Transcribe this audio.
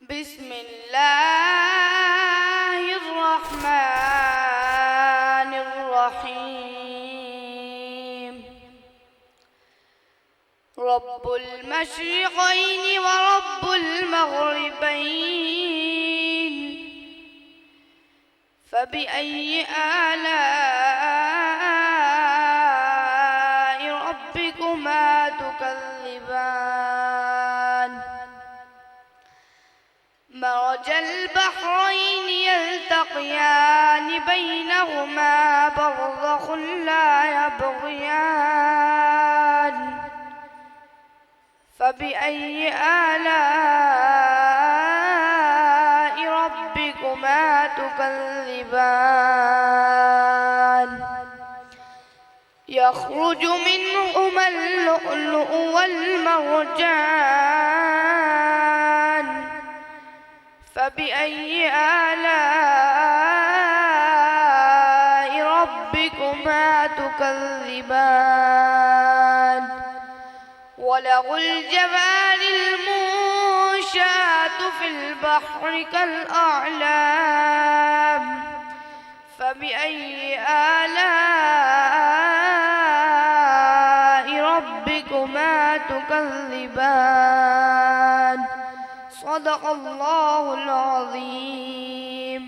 بسم الله الرحمن الرحيم. رب المشرقين ورب المغربين، فبأي آلاء ربكما تكذبان؟ مرج البحرين يلتقيان بينهما برزخ لا يبغيان، فبأي آلاء ربكما تكذبان؟ يخرج منهما اللؤلؤ والمرجان، فبأي آلاء ربكما تكذبان؟ وله الجوار المنشآت في البحر كالأعلام، فبأي آلاء ربكما تكذبان؟ صدق الله العظيم.